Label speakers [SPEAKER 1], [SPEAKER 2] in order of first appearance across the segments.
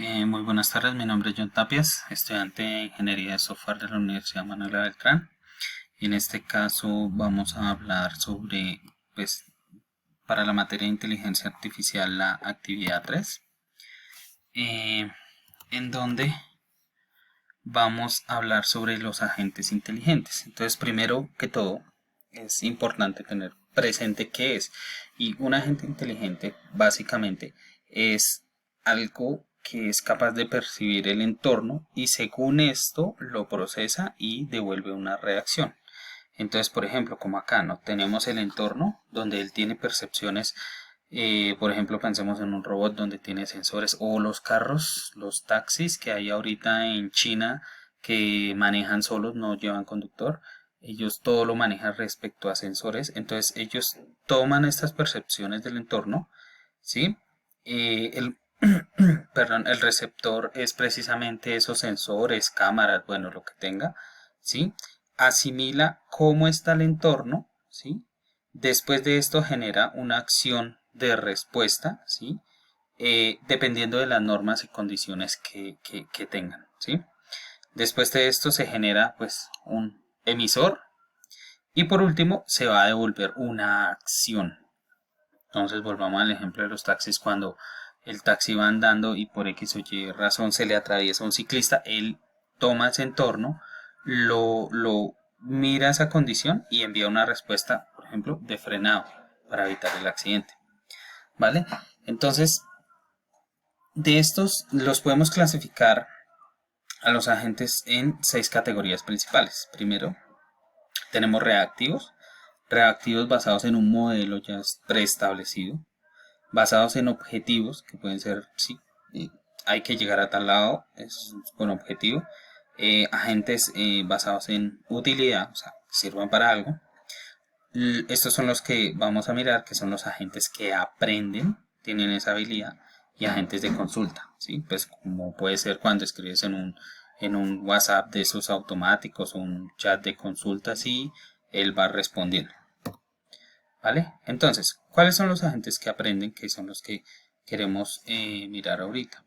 [SPEAKER 1] Muy buenas tardes, mi nombre es John Tapias, estudiante de Ingeniería de Software de la Universidad Manuela Beltrán. En este caso vamos a hablar sobre, pues, para la materia de inteligencia artificial, la actividad 3, eh, en donde vamos a hablar sobre los agentes inteligentes. Entonces, primero que todo, es importante tener presente qué es. Y un agente inteligente, básicamente, es algo que es capaz de percibir el entorno y según esto lo procesa y devuelve una reacción. Entonces, por ejemplo, como acá no tenemos el entorno donde él tiene percepciones, por ejemplo, pensemos en un robot donde tiene sensores o los carros, los taxis que hay ahorita en China que manejan solos, no llevan conductor. Ellos todo lo manejan respecto a sensores. Entonces ellos toman estas percepciones del entorno, ¿sí? El, perdón, el receptor es precisamente esos sensores, cámaras, bueno, lo que tenga, ¿sí? Asimila cómo está el entorno, ¿sí? Después de esto genera una acción de respuesta, ¿sí? Dependiendo de las normas y condiciones que tengan, ¿sí? Después de esto se genera pues un emisor y por último se va a devolver una acción. Entonces volvamos al ejemplo de los taxis cuando el taxi va andando y por X o Y razón se le atraviesa un ciclista, él toma ese entorno, lo mira esa condición y envía una respuesta, por ejemplo, de frenado para evitar el accidente. ¿Vale? Entonces, de estos los podemos clasificar a los agentes en 6 categorías principales. Primero, tenemos reactivos basados en un modelo ya preestablecido, basados en objetivos, que pueden ser, sí, hay que llegar a tal lado, es con objetivo, agentes basados en utilidad, o sea, sirvan para algo. Estos son los que vamos a mirar, que son los agentes que aprenden, tienen esa habilidad, y agentes de consulta, ¿sí? Pues como puede ser cuando escribes en un WhatsApp de esos automáticos o un chat de consulta, y él va respondiendo, ¿vale? Entonces, ¿cuáles son los agentes que aprenden? Que son los que queremos mirar ahorita.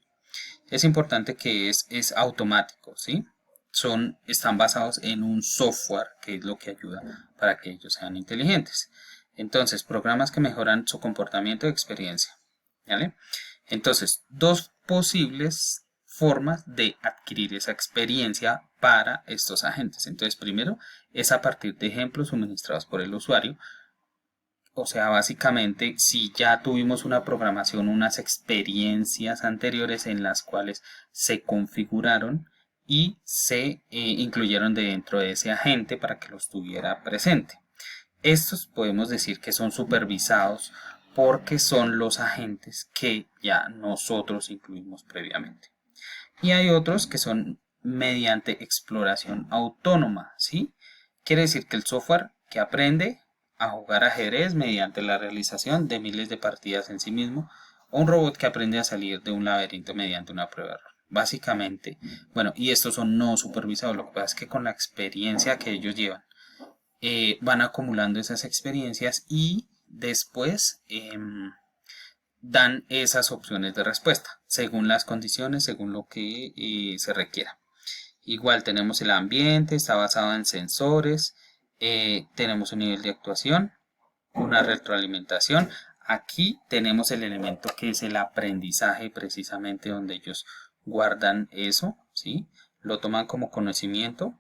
[SPEAKER 1] Es importante que es automático, ¿sí? Están basados en un software que es lo que ayuda para que ellos sean inteligentes. Entonces, programas que mejoran su comportamiento y experiencia, ¿vale? Entonces, dos posibles formas de adquirir esa experiencia para estos agentes. Entonces, primero es a partir de ejemplos suministrados por el usuario. O sea, básicamente, si ya tuvimos una programación, unas experiencias anteriores en las cuales se configuraron y se incluyeron dentro de ese agente para que los tuviera presente. Estos podemos decir que son supervisados porque son los agentes que ya nosotros incluimos previamente. Y hay otros que son mediante exploración autónoma, ¿sí? Quiere decir que el software que aprende a jugar ajedrez mediante la realización de miles de partidas en sí mismo, o un robot que aprende a salir de un laberinto mediante una prueba de error. Básicamente, bueno, y estos son no supervisados, lo que pasa es que con la experiencia que ellos llevan, van acumulando esas experiencias y después dan esas opciones de respuesta, según las condiciones, según lo que se requiera. Igual tenemos el ambiente, está basado en sensores, tenemos un nivel de actuación, una retroalimentación. Aquí tenemos el elemento que es el aprendizaje, precisamente donde ellos guardan eso, ¿sí? Lo toman como conocimiento,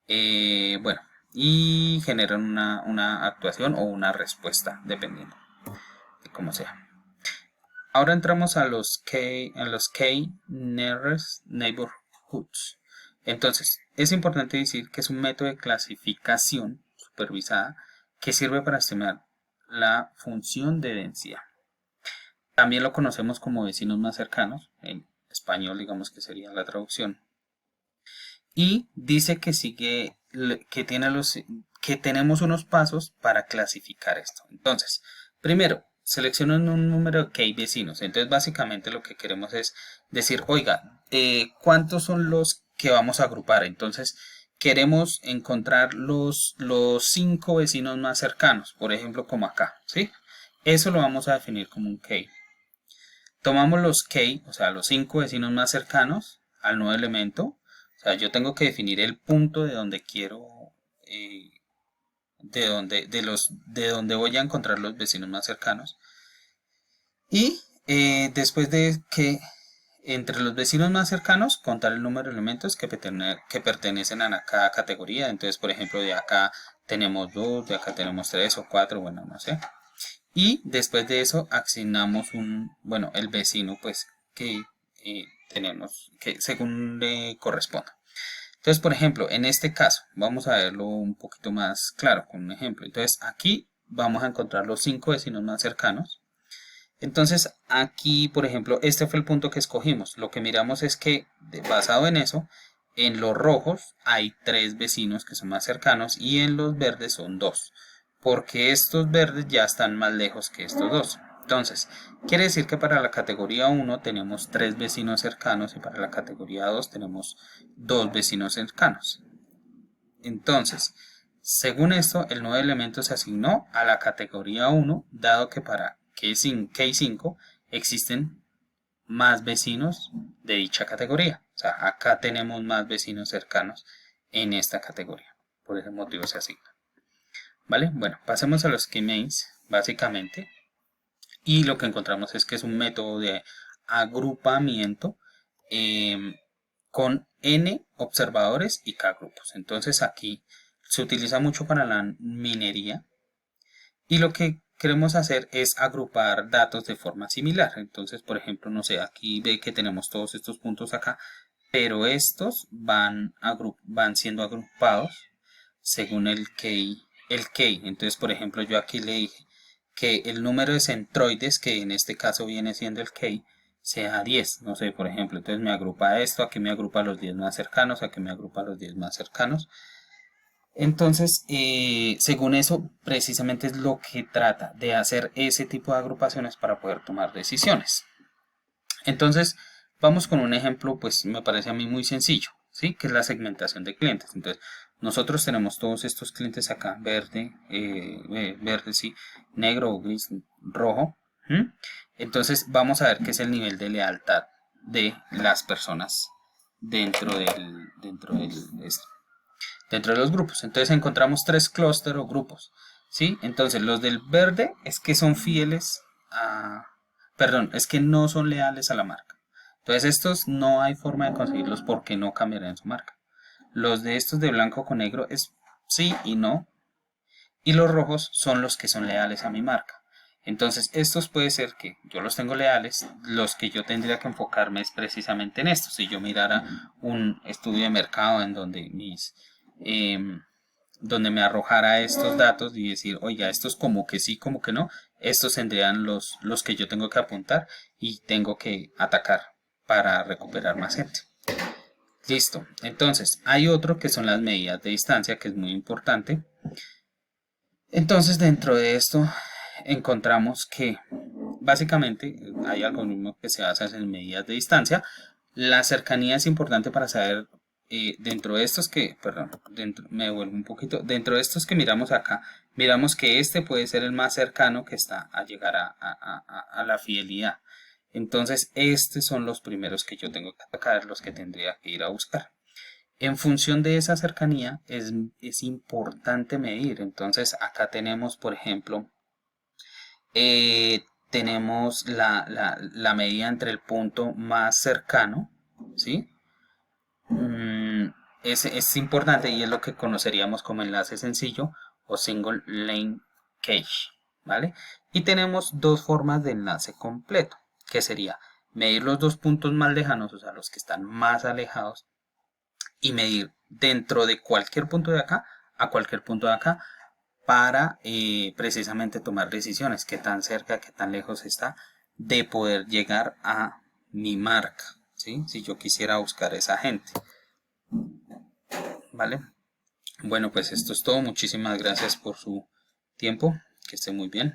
[SPEAKER 1] bueno, y generan una actuación o una respuesta, dependiendo de cómo sea. Ahora entramos a los K nearest neighborhoods. Entonces, es importante decir que es un método de clasificación supervisada que sirve para estimar la función de densidad. También lo conocemos como vecinos más cercanos, en español digamos que sería la traducción. Y dice que sigue, que tenemos unos pasos para clasificar esto. Entonces, primero, seleccionan un número de K vecinos. Entonces, básicamente lo que queremos es decir, oiga, ¿cuántos son los que vamos a agrupar? Entonces, queremos encontrar los 5 vecinos más cercanos, por ejemplo, como acá, ¿sí? Eso lo vamos a definir como un K. tomamos los k, o sea, los 5 vecinos más cercanos al nuevo elemento. O sea, yo tengo que definir el punto de donde quiero, de donde voy a encontrar los vecinos más cercanos. Y después de que entre los vecinos más cercanos, contar el número de elementos que pertenecen a cada categoría. Entonces, por ejemplo, de acá tenemos 2, de acá tenemos 3 o 4, bueno, no sé. Y después de eso asignamos el vecino pues que tenemos, que según le corresponda. Entonces, por ejemplo, en este caso, vamos a verlo un poquito más claro con un ejemplo. Entonces, aquí vamos a encontrar los 5 vecinos más cercanos. Entonces, aquí, por ejemplo, este fue el punto que escogimos. Lo que miramos es que, basado en eso, en los rojos hay 3 vecinos que son más cercanos y en los verdes son 2. Porque estos verdes ya están más lejos que estos 2. Entonces, quiere decir que para la categoría 1 tenemos 3 vecinos cercanos y para la categoría 2 tenemos 2 vecinos cercanos. Entonces, según esto, el nuevo elemento se asignó a la categoría 1, dado que para K5 existen más vecinos de dicha categoría. O sea, acá tenemos más vecinos cercanos en esta categoría. Por ese motivo se asigna. ¿Vale? Bueno, pasemos a los K-mains, básicamente. Y lo que encontramos es que es un método de agrupamiento con n observadores y k grupos. Entonces aquí se utiliza mucho para la minería y lo que queremos hacer es agrupar datos de forma similar. Entonces, por ejemplo, no sé, aquí ve que tenemos todos estos puntos acá, pero estos van siendo agrupados según el key. Entonces, por ejemplo, yo aquí le dije que el número de centroides, que en este caso viene siendo el key, sea 10, no sé, por ejemplo, entonces me agrupa esto, aquí me agrupa los 10 más cercanos, aquí me agrupa los 10 más cercanos. Entonces, según eso, precisamente es lo que trata de hacer ese tipo de agrupaciones para poder tomar decisiones. Entonces, vamos con un ejemplo, pues me parece a mí muy sencillo, ¿sí? Que es la segmentación de clientes. Entonces, nosotros tenemos todos estos clientes acá, verde, sí, negro, gris, rojo. Entonces, vamos a ver qué es el nivel de lealtad de las personas dentro de los grupos. Entonces encontramos 3 clústeres o grupos, ¿sí? Entonces los del verde es que son fieles a... Perdón, es que no son leales a la marca. Entonces estos no hay forma de conseguirlos porque no cambiarán su marca. Los de estos de blanco con negro es sí y no. Y los rojos son los que son leales a mi marca. Entonces estos puede ser que yo los tengo leales, los que yo tendría que enfocarme es precisamente en estos. Si yo mirara un estudio de mercado en donde donde me arrojara estos datos y decir, oiga, estos como que sí, como que no, estos tendrían los que yo tengo que apuntar y tengo que atacar para recuperar más gente. Listo, entonces hay otro que son las medidas de distancia, que es muy importante. Entonces dentro de esto encontramos que básicamente hay algoritmos que se basan en medidas de distancia. La cercanía es importante para saber dentro de estos que, perdón, me devuelvo un poquito, dentro de estos que miramos acá, miramos que este puede ser el más cercano que está a llegar a la fidelidad. Entonces estos son los primeros que yo tengo que atacar, los que tendría que ir a buscar. En función de esa cercanía es importante medir. Entonces acá tenemos, por ejemplo, tenemos la medida entre el punto más cercano, ¿sí? Es importante y es lo que conoceríamos como enlace sencillo o single lane cache, ¿vale? Y tenemos dos formas de enlace completo, que sería medir los dos puntos más lejanos, o sea, los que están más alejados, y medir dentro de cualquier punto de acá a cualquier punto de acá para precisamente tomar decisiones, qué tan cerca, qué tan lejos está de poder llegar a mi marca, ¿sí? Si yo quisiera buscar a esa gente. ¿Vale? Bueno, pues esto es todo. Muchísimas gracias por su tiempo. Que esté muy bien.